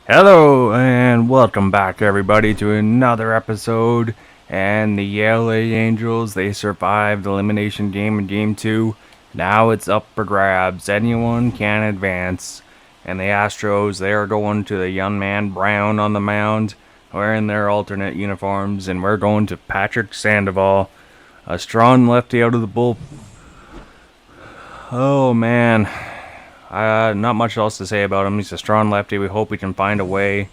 Hello and welcome back everybody to another episode. And the LA Angels, they survived the elimination game in game 2. Now it's up for grabs. Anyone can advance. And the Astros, they are going to the young man Brown on the mound, wearing their alternate uniforms, and we're going to Patrick Sandoval, a strong lefty out of the bull. Oh man, not much else to say about him. He's a strong lefty. We hope we can find a way.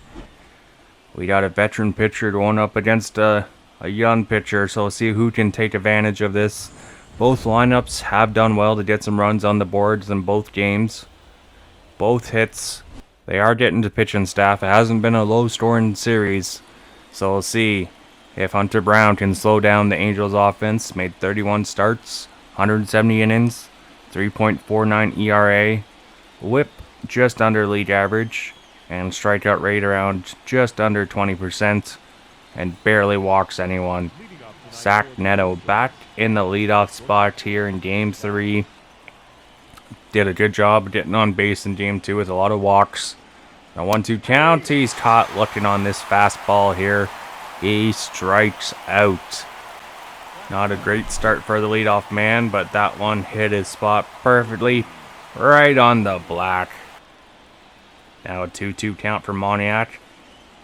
We got a veteran pitcher going up against a young pitcher, so we'll see who can take advantage of this. Both lineups have done well to get some runs on the boards in both games. Both hits. They are getting to pitching staff. It hasn't been a low-scoring series, so we'll see if Hunter Brown can slow down the Angels' offense. Made 31 starts, 170 innings, 3.49 ERA. Whip just under league average, and strikeout rate around just under 20%, and barely walks anyone. Zach Neto back in the leadoff spot here in game 3. Did a good job getting on base in game 2 with a lot of walks. A 1-2 count. He's caught looking on this fastball here. He strikes out. Not a great start for the leadoff man, but that one hit his spot perfectly. Right on the black. Now a 2-2 count for Moniak.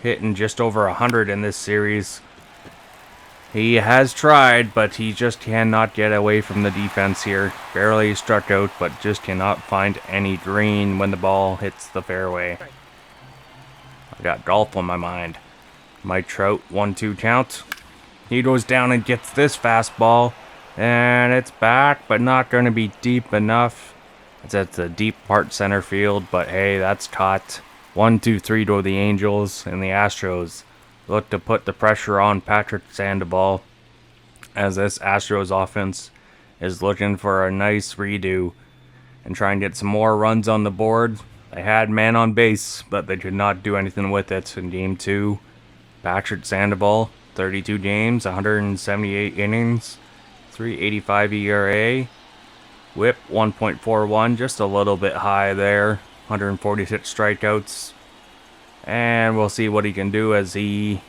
Hitting just over 100 in this series. He has tried, but he just cannot get away from the defense here. Barely struck out, but just cannot find any green when the ball hits the fairway. I got golf on my mind. Mike Trout, 1-2 count. He goes down and gets this fastball. And it's back, but not going to be deep enough. It's at the deep part center field, but hey, that's caught. 1-2-3 to the Angels, and the Astros look to put the pressure on Patrick Sandoval, as this Astros offense is looking for a nice redo and try and get some more runs on the board. They had man on base, but they could not do anything with it in game 2. Patrick Sandoval, 32 games, 178 innings, 3.85 ERA. Whip 1.41, just a little bit high there. 146 strikeouts. And we'll see what he can do as he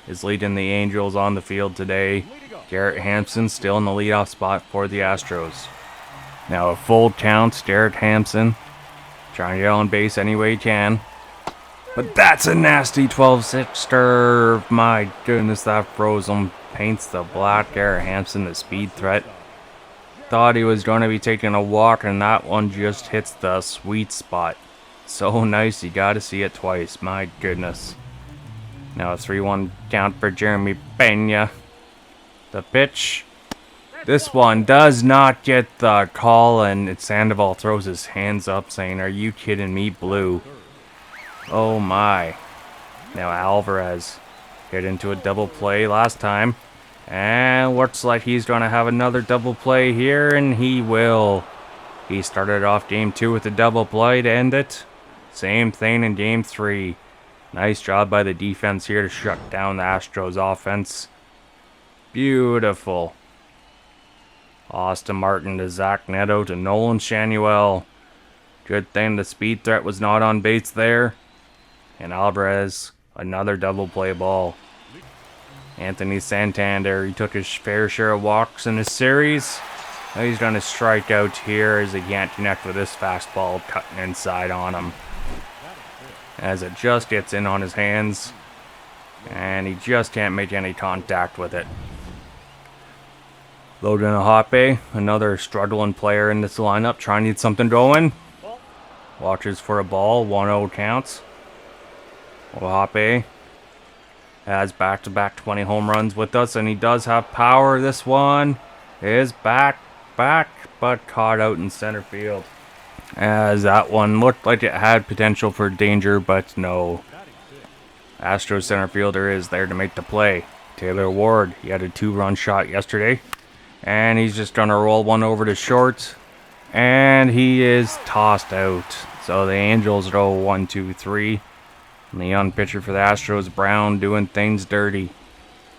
is leading the Angels on the field today. Garrett Hampson still in the leadoff spot for the Astros. Now a full count, Garrett Hampson trying to get on base any way he can. But that's a nasty 12-6er. My goodness, that froze him. Paints the black. Garrett Hampson, the speed threat. Thought he was going to be taking a walk, and that one just hits the sweet spot. So nice, you got to see it twice. My goodness. Now a 3-1 count for Jeremy Pena. The pitch. This one does not get the call, and Sandoval throws his hands up saying, "Are you kidding me, Blue?" Oh my. Now Alvarez hit into a double play last time. And looks like he's going to have another double play here, and he will. He started off game 2 with a double play to end it. Same thing in game 3. Nice job by the defense here to shut down the Astros offense. Beautiful. Austin Martin to Zach Neto to Nolan Shanuel. Good thing the speed threat was not on base there. And Alvarez, another double play ball. Anthony Santander, he took his fair share of walks in this series. Now he's going to strike out here as he can't connect with this fastball cutting inside on him. As it just gets in on his hands. And he just can't make any contact with it. Logan Ahape, another struggling player in this lineup, trying to get something going. Watches for a ball, 1-0 counts. Ahape has back-to-back 20 home runs with us, and he does have power. This one is back, but caught out in center field. As that one looked like it had potential for danger, but no. Astros center fielder is there to make the play. Taylor Ward, he had a 2-run shot yesterday, and he's just going to roll one over to short, and he is tossed out. So the Angels go 1-2-3. And the young pitcher for the Astros, Brown, doing things dirty.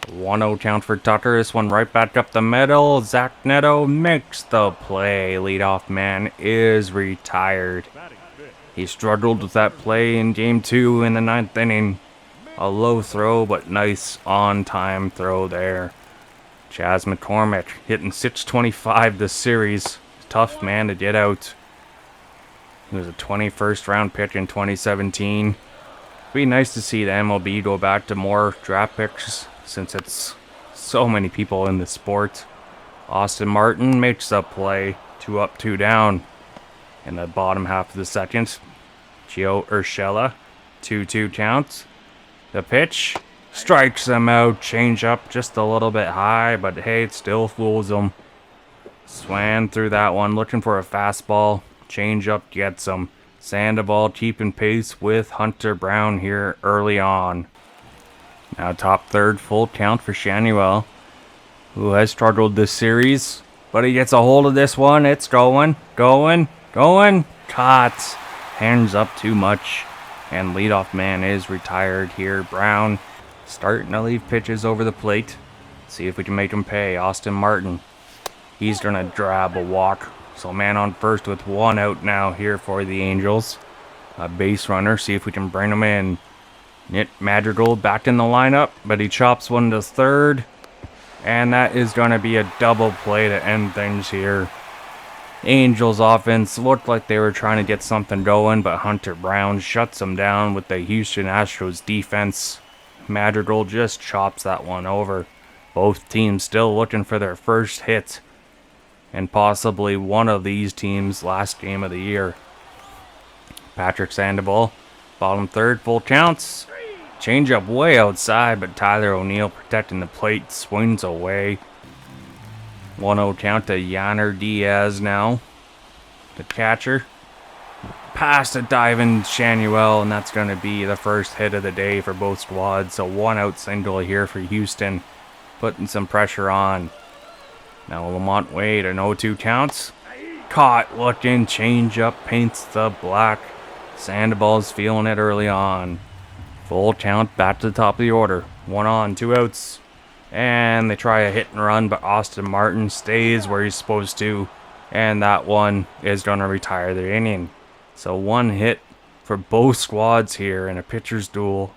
1-0 count for Tucker. This one right back up the middle. Zach Neto makes the play. Leadoff man is retired. He struggled with that play in game 2 in the 9th inning. A low throw, but nice on-time throw there. Chas McCormick hitting 625 this series. Tough man to get out. He was a 21st round pick in 2017. It'd be nice to see the MLB go back to more draft picks since it's so many people in the sport. Austin Martin makes the play. 2 up, 2 down. In the bottom half of the second. Gio Urshela. 2-2 count. The pitch strikes him out. Change up just a little bit high, but hey, it still fools him. Swam through that one, looking for a fastball. Change up gets him. Sandoval keeping pace with Hunter Brown here early on. Now top third, full count for Shanuel, who has struggled this series, but he gets a hold of this one. It's going. Caught. Hands up too much. And leadoff man is retired here. Brown starting to leave pitches over the plate. See if we can make him pay. Austin Martin. He's going to grab a walk. So man on first with 1 out now here for the Angels. A base runner. See if we can bring him in. Nick Madrigal back in the lineup, but he chops one to third. And that is going to be a double play to end things here. Angels offense looked like they were trying to get something going, but Hunter Brown shuts them down with the Houston Astros defense. Madrigal just chops that one over. Both teams still looking for their first hit, and possibly one of these teams' last game of the year. Patrick Sandoval, bottom third, full counts. Change up way outside, but Tyler O'Neill protecting the plate, swings away. 1-0 count to Yanner Diaz now. The catcher. Past a diving Shanuel, and that's going to be the first hit of the day for both squads. So 1 out single here for Houston, putting some pressure on. Now Lamont Wade, an 0-2 counts. Caught, looking, change up, paints the black. Sandoval's feeling it early on. Full count, back to the top of the order. 1 on, 2 outs. And they try a hit and run, but Austin Martin stays where he's supposed to. And that one is going to retire the inning. So 1 hit for both squads here in a pitcher's duel.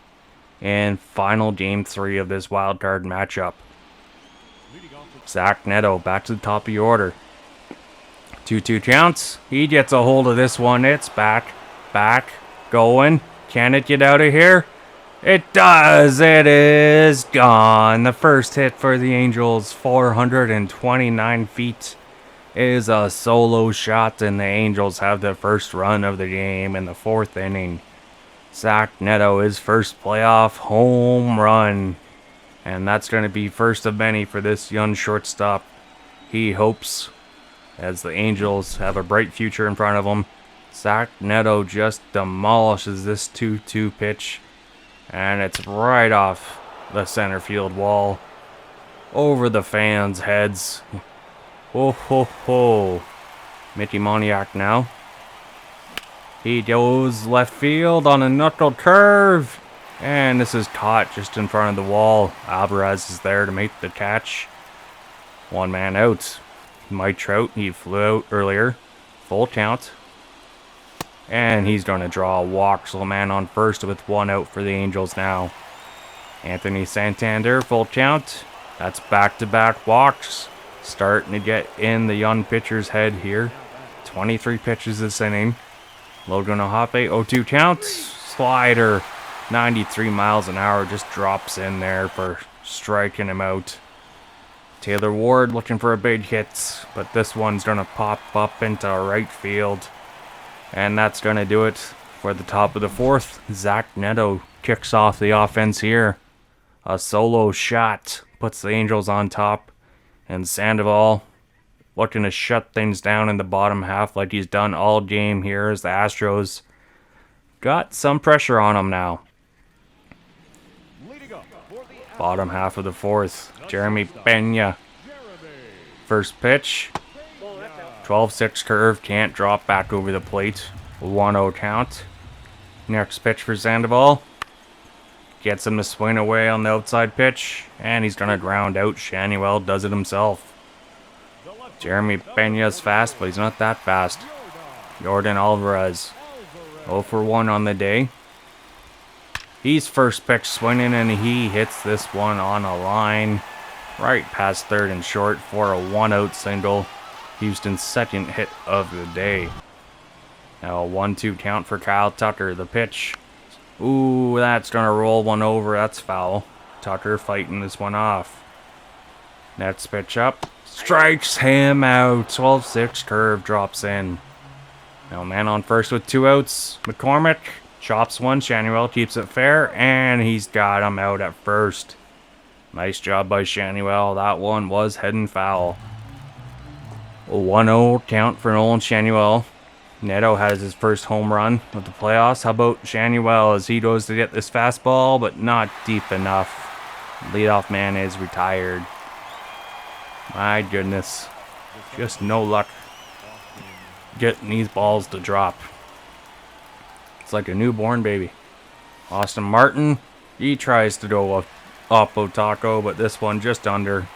And final game 3 of this wild card matchup. Zach Neto back to the top of the order. 2-2 counts. He gets a hold of this one. It's back, going. Can it get out of here? It does. It is gone. The first hit for the Angels, 429 feet, is a solo shot, and the Angels have the first run of the game in the 4th inning. Zach Neto, his first playoff home run, and that's going to be first of many for this young shortstop. He hopes, as the Angels have a bright future in front of them. Zach Neto just demolishes this 2-2 pitch. And it's right off the center field wall. Over the fans' heads. Ho, ho, ho. Mickey Moniak now. He goes left field on a knuckle curve. And this is caught just in front of the wall. Alvarez is there to make the catch. 1 man out. Mike Trout, he flew out earlier. Full count. And he's going to draw a walk. So man on first with 1 out for the Angels now. Anthony Santander, full count. That's back-to-back walks. Starting to get in the young pitcher's head here. 23 pitches this inning. Logan Ohape, 0-2 count. Slider, 93 miles an hour, just drops in there for striking him out. Taylor Ward looking for a big hit, but this one's going to pop up into right field. And that's going to do it for the top of the 4th. Zach Neto kicks off the offense here. A solo shot puts the Angels on top. And Sandoval looking to shut things down in the bottom half like he's done all game here as the Astros got some pressure on him now. Bottom half of the 4th. Jeremy Pena. First pitch. 12-6 curve, can't drop back over the plate. 1-0 count. Next pitch for Sandoval. Gets him to swing away on the outside pitch. And he's going to ground out. Shanuel does it himself. Jeremy Pena's fast, but he's not that fast. Jordan Alvarez. 0 for 1 on the day. He's first pitch swinging, and he hits this one on a line right past third and short for a 1-out single. Houston's second hit of the day. Now a 1-2 count for Kyle Tucker. The pitch. Ooh, that's going to roll one over. That's foul. Tucker fighting this one off. Next pitch up. Strikes him out. 12-6 curve drops in. Now man on first with 2 outs. McCormick chops one. Shanuel keeps it fair, and he's got him out at first. Nice job by Shanuel. That one was heading foul. A 1-0 count for Nolan Shanuel. Neto has his first home run with the playoffs. How about Shanuel as he goes to get this fastball, but not deep enough. Leadoff man is retired. My goodness. Just no luck getting these balls to drop. It's like a newborn baby. Austin Martin, he tries to go up Otako, but this one just under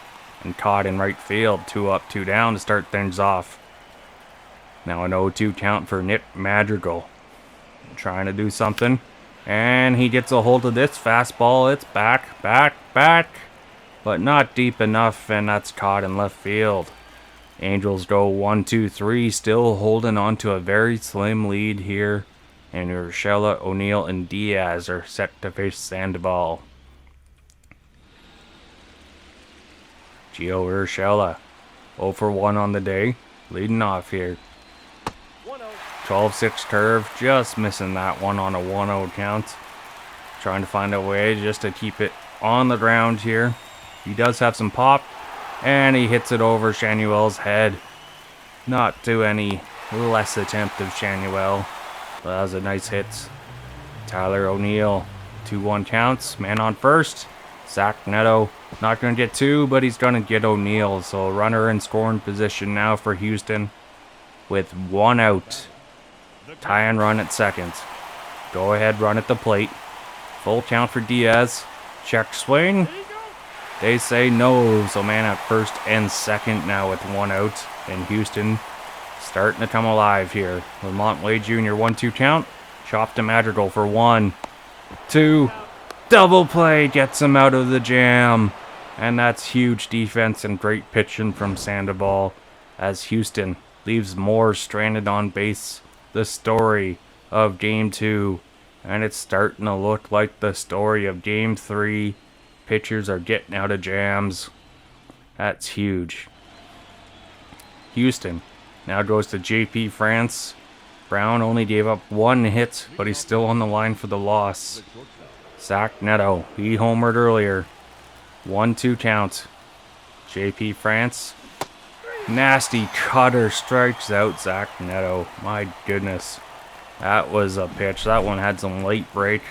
and caught in right field. 2 up, 2 down to start things off. Now an 0-2 count for Nick Madrigal. Trying to do something. And he gets a hold of this fastball. It's back, but not deep enough, and that's caught in left field. Angels go 1-2-3, still holding on to a very slim lead here. And Urshela, O'Neill, and Diaz are set to face Sandoval. Gio Urshela, 0 for 1 on the day, leading off here. 12-6 curve, just missing that one on a 1-0 count. Trying to find a way just to keep it on the ground here. He does have some pop, and he hits it over Shanuel's head. Not to any less attempt of Shanuel, but that was a nice hit. Tyler O'Neill, 2-1 counts, man on first. Zach Neto, not going to get 2, but he's going to get O'Neill. So runner in scoring position now for Houston with 1 out. Tie and run at second. Go ahead, run at the plate. Full count for Diaz. Check swing. They say no, so man at first and second now with 1 out. And Houston starting to come alive here. Lamont Wade Jr. 1-2 count. Chop to Madrigal for 1, 2. Double play gets him out of the jam. And that's huge defense and great pitching from Sandoval as Houston leaves Moore stranded on base. The story of Game 2. And it's starting to look like the story of Game 3. Pitchers are getting out of jams. That's huge. Houston now goes to JP France. Brown only gave up 1 hit, but he's still on the line for the loss. Zach Neto, he homered earlier. 1-2 count. JP France. Nasty cutter strikes out Zach Neto. My goodness. That was a pitch. That one had some late break.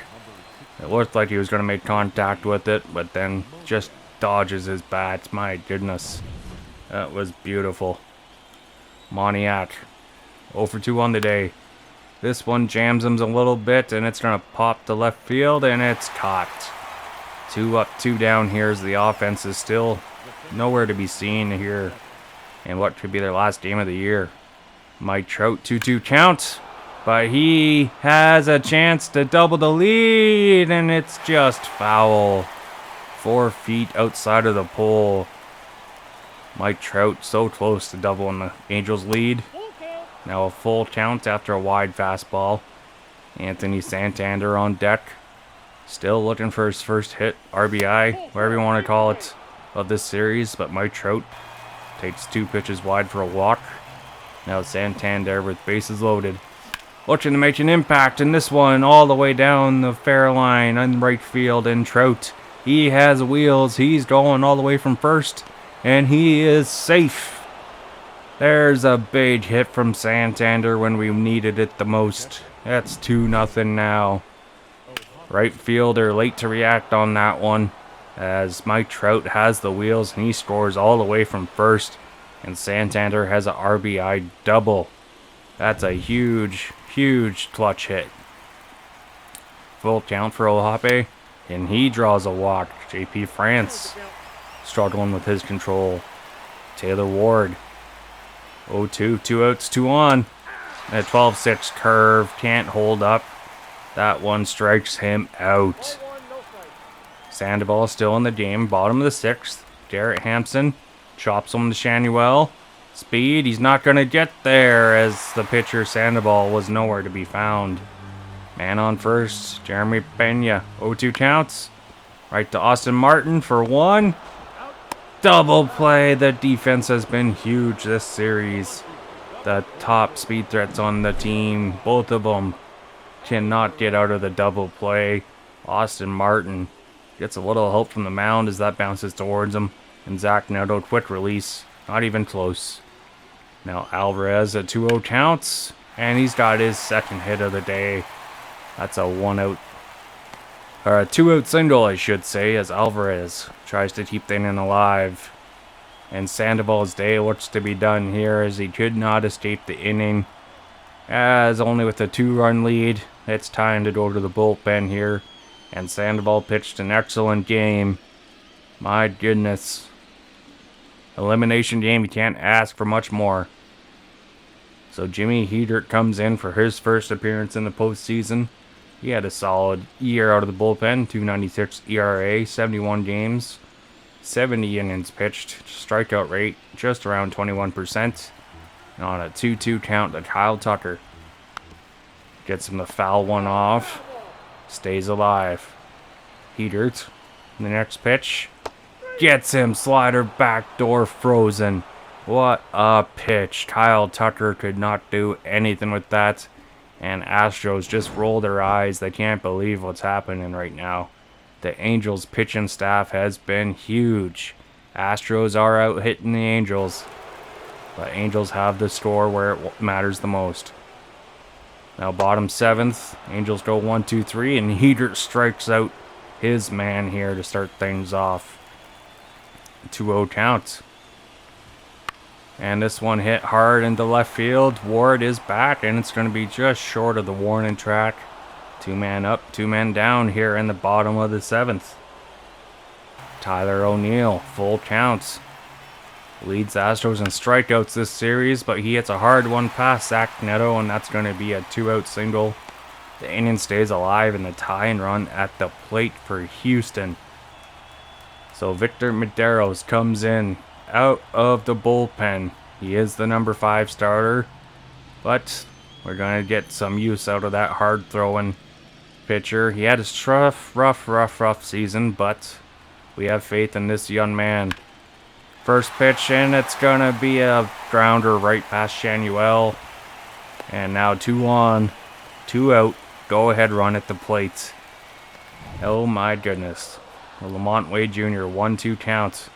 It looked like he was going to make contact with it, but then just dodges his bat. My goodness. That was beautiful. Moniak, 0 for 2 on the day. This one jams him a little bit, and it's going to pop to left field, and it's caught. 2 up, 2 down here as the offense is still nowhere to be seen here in what could be their last game of the year. Mike Trout, 2-2 count, but he has a chance to double the lead, and it's just foul. 4 feet outside of the pole. Mike Trout so close to doubling the Angels' lead. Now a full count after a wide fastball. Anthony Santander on deck. Still looking for his first hit, RBI, whatever you want to call it, of this series. But Mike Trout takes 2 pitches wide for a walk. Now Santander with bases loaded. Looking to make an impact in this one all the way down the fair line in right field. And Trout, he has wheels. He's going all the way from first. And he is safe. There's a big hit from Santander when we needed it the most. That's 2-0 now. Right fielder late to react on that one, as Mike Trout has the wheels and he scores all the way from first. And Santander has an RBI double. That's a huge, huge clutch hit. Full count for Ohape, and he draws a walk. JP France struggling with his control. Taylor Ward, 0-2, 2 outs, 2 on. A 12-6 curve, can't hold up. That one strikes him out. Sandoval still in the game, bottom of the 6th. Garrett Hampson chops him to Shanuel. Speed, he's not going to get there as the pitcher Sandoval was nowhere to be found. Man on first, Jeremy Pena, 0-2 counts. Right to Austin Martin for 1. Double play, the defense has been huge this series. The top speed threats on the team, both of them cannot get out of the double play. Austin Martin gets a little help from the mound as that bounces towards him. And Zach Neto, quick release, not even close. Now Alvarez at 2-0 counts, and he's got his second hit of the day. That's a 1-out, or a 2-out single, I should say, as Alvarez tries to keep the inning alive. And Sandoval's day looks to be done here as he could not escape the inning. As only with a 2-run lead, it's time to go to the bullpen here. And Sandoval pitched an excellent game. My goodness. Elimination game, you can't ask for much more. So Jimmy Hedert comes in for his first appearance in the postseason. He had a solid year out of the bullpen, 2.96 ERA, 71 games, 70 innings pitched, strikeout rate just around 21%. And on a 2-2 count to Kyle Tucker. Gets him the foul one off, stays alive. Hedert, the next pitch, gets him, slider backdoor frozen. What a pitch. Kyle Tucker could not do anything with that. And Astros just roll their eyes. They can't believe what's happening right now. The Angels pitching staff has been huge. Astros are out hitting the Angels. But Angels have the score where it matters the most. Now bottom 7th. Angels go 1-2-3. And Hedert strikes out his man here to start things off. 2-0 count. And this one hit hard into left field. Ward is back, and it's going to be just short of the warning track. 2 man up, 2 men down here in the bottom of the 7th. Tyler O'Neill, full counts. Leads Astros in strikeouts this series, but he hits a hard one past Zach Neto, and that's going to be a 2-out single. The inning stays alive in the tie and run at the plate for Houston. So Victor Medeiros comes in out of the bullpen. He is the number 5 starter, but we're going to get some use out of that hard throwing pitcher. He had a rough season, but we have faith in this young man. First pitch, and it's going to be a grounder right past Shanuel. And now 2 on, 2 out, go ahead run at the plate. Oh my goodness. Lamont Wade Jr., 1-2 count.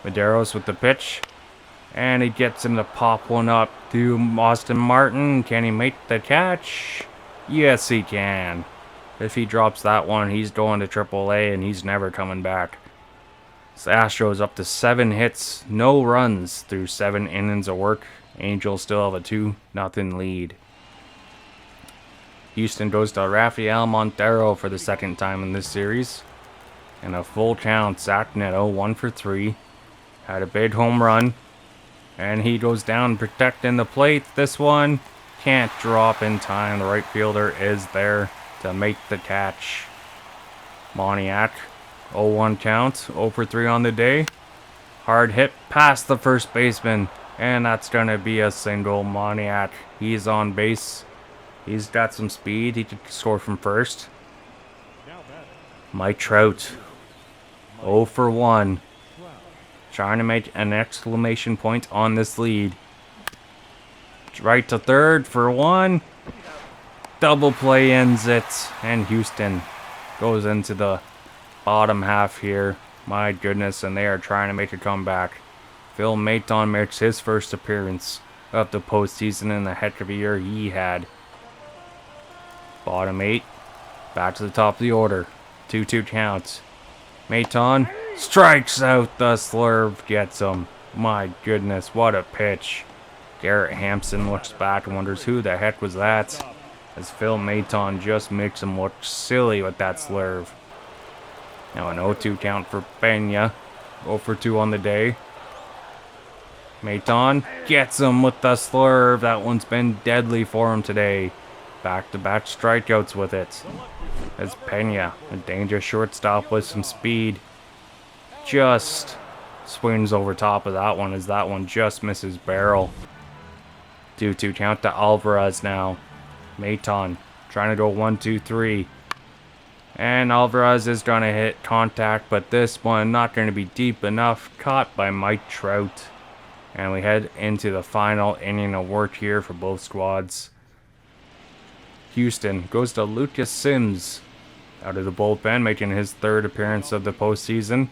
Medeiros with the pitch, and he gets him to pop one up to Austin Martin. Can he make the catch? Yes, he can. If he drops that one, he's going to AAA, and he's never coming back. So Astros up to 7 hits, no runs through 7 innings of work. Angels still have a 2-0 lead. Houston goes to Rafael Montero for the second time in this series. And a full count, Zach Neto, 1 for 3. Had a big home run. And he goes down protecting the plate. This one can't drop in time. The right fielder is there to make the catch. Moniak, 0-1 count, 0 for 3 on the day. Hard hit past the first baseman. And that's going to be a single. Moniak, he's on base. He's got some speed. He could score from first. Mike Trout, 0 for 1. Trying to make an exclamation point on this lead. Right to third for 1. Double play ends it. And Houston goes into the bottom half here. My goodness, and they are trying to make a comeback. Phil Maton makes his first appearance of the postseason in the heck of a year he had. Bottom 8. Back to the top of the order. 2-2 counts. Maton strikes out the slurve, gets him. My goodness, what a pitch. Garrett Hampson looks back and wonders who the heck was that, as Phil Maton just makes him look silly with that slurve. Now an 0-2 count for Pena, 0 for 2 on the day. Maton gets him with the slurve. That one's been deadly for him today. Back-to-back strikeouts with it. As Pena, a dangerous shortstop with some speed, just swings over top of that one as that one just misses barrel. 2-2 count to Alvarez now. Maton trying to go 1-2-3. And Alvarez is going to hit contact, but this one not going to be deep enough. Caught by Mike Trout. And we head into the final inning of work here for both squads. Houston goes to Lucas Sims out of the bullpen, making his third appearance of the postseason.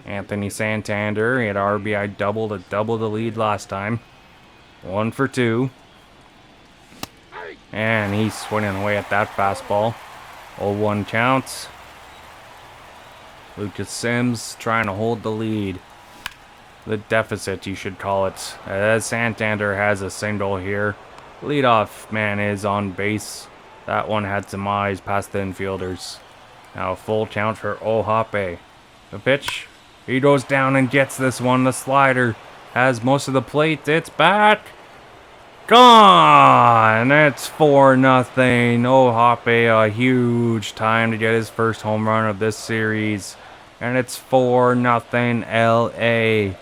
Anthony Santander, he had RBI double to double the lead last time. 1 for 2. And he's swinging away at that fastball. 0-1 counts. Lucas Sims trying to hold the lead. The deficit, you should call it. As Santander has a single here. Leadoff man is on base. That one had some eyes past the infielders. Now a full count for Ohape. The pitch. He goes down and gets this one. The slider has most of the plate. It's back. Gone. It's 4-0. Ohape, a huge time to get his first home run of this series. And it's 4-0 LA.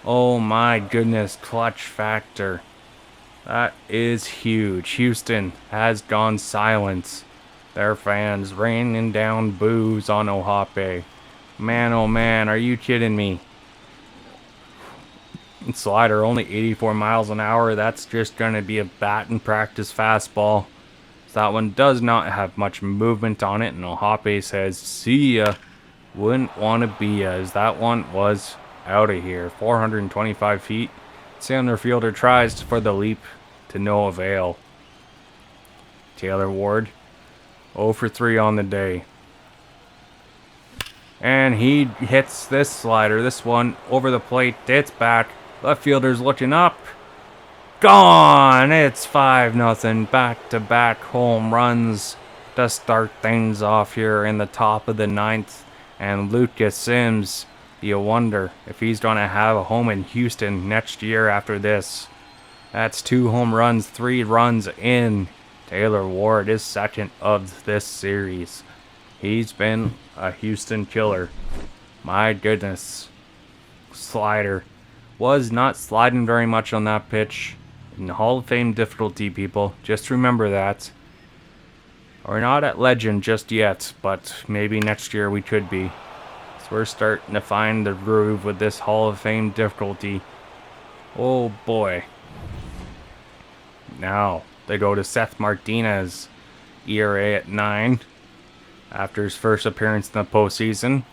Oh my goodness, clutch factor. That is huge. Houston has gone silent. Their fans raining down boos on Ohape. Man, oh man, are you kidding me? Slider only 84 miles an hour. That's just going to be a batting practice fastball. So that one does not have much movement on it. And Ohape says, see ya. Wouldn't want to be ya, as that one was out of here. 425 feet. Center fielder tries for the leap to no avail. Taylor Ward 0 for 3 on the day. And he hits this slider. This one over the plate. It's back. Left fielder's looking up. Gone! It's 5-0. Back-to-back home runs to start things off here in the top of the 9th. And Lucas Sims, you wonder if he's going to have a home in Houston next year after this. That's 2 home runs, 3 runs in. Taylor Ward is second of this series. He's been a Houston killer. My goodness. Slider was not sliding very much on that pitch. In Hall of Fame difficulty, people. Just remember that. We're not at legend just yet, but maybe next year we could be. So we're starting to find the groove with this Hall of Fame difficulty. Oh boy. Now they go to Seth Martinez. ERA at 9. After his first appearance in the postseason.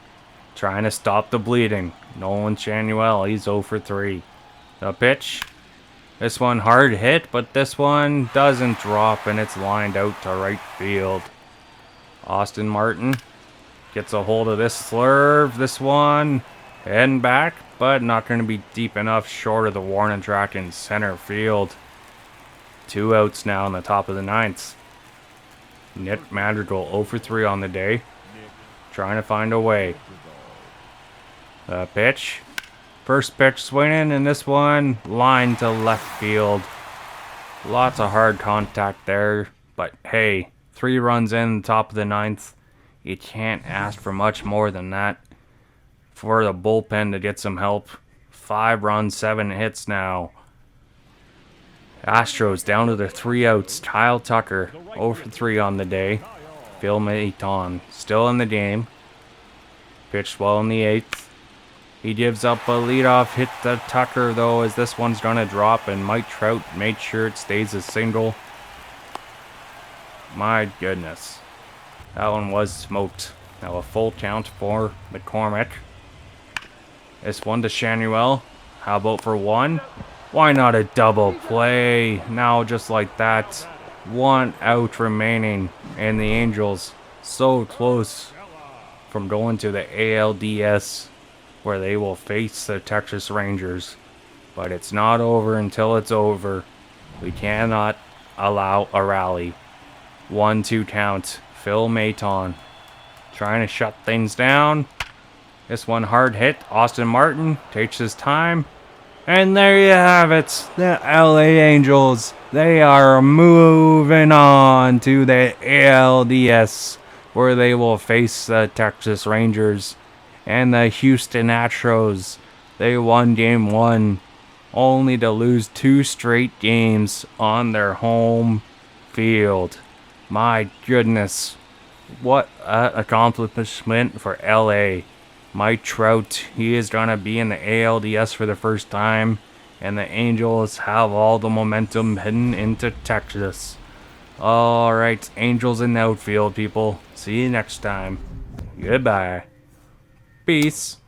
Trying to stop the bleeding. Nolan Chanuel, he's 0 for 3. The pitch. This one hard hit, but this one doesn't drop, and it's lined out to right field. Austin Martin gets a hold of this slurve. This one heading back, but not going to be deep enough, short of the warning track in center field. 2 outs now in the top of the 9th. Nick Madrigal 0 for 3 on the day. Trying to find a way. The pitch. First pitch swinging, and this one line to left field. Lots of hard contact there, but hey, 3 runs in the top of the 9th. You can't ask for much more than that for the bullpen to get some help. 5 runs, 7 hits now. Astros down to their 3 outs. Kyle Tucker 0 for 3 on the day. Phil Maton still in the game. Pitched well in the 8th. He gives up a leadoff hit to Tucker, though, as this one's going to drop, and Mike Trout made sure it stays a single. My goodness. That one was smoked. Now a full count for McCormick. This one to Chanuel. How about for 1? Why not a double play? Now just like that. 1 out remaining, and the Angels so close from going to the ALDS, where they will face the Texas Rangers. But it's not over until it's over. We cannot allow a rally. 1-2 count. Phil Maton trying to shut things down. This one hard hit. Austin Martin takes his time. And there you have it, the LA Angels. They are moving on to the ALDS, where they will face the Texas Rangers and the Houston Astros. They won game 1, only to lose 2 straight games on their home field. My goodness, what an accomplishment for LA. Mike Trout, he is going to be in the ALDS for the first time, and the Angels have all the momentum heading into Texas. Alright, Angels in the outfield, people. See you next time. Goodbye. Peace.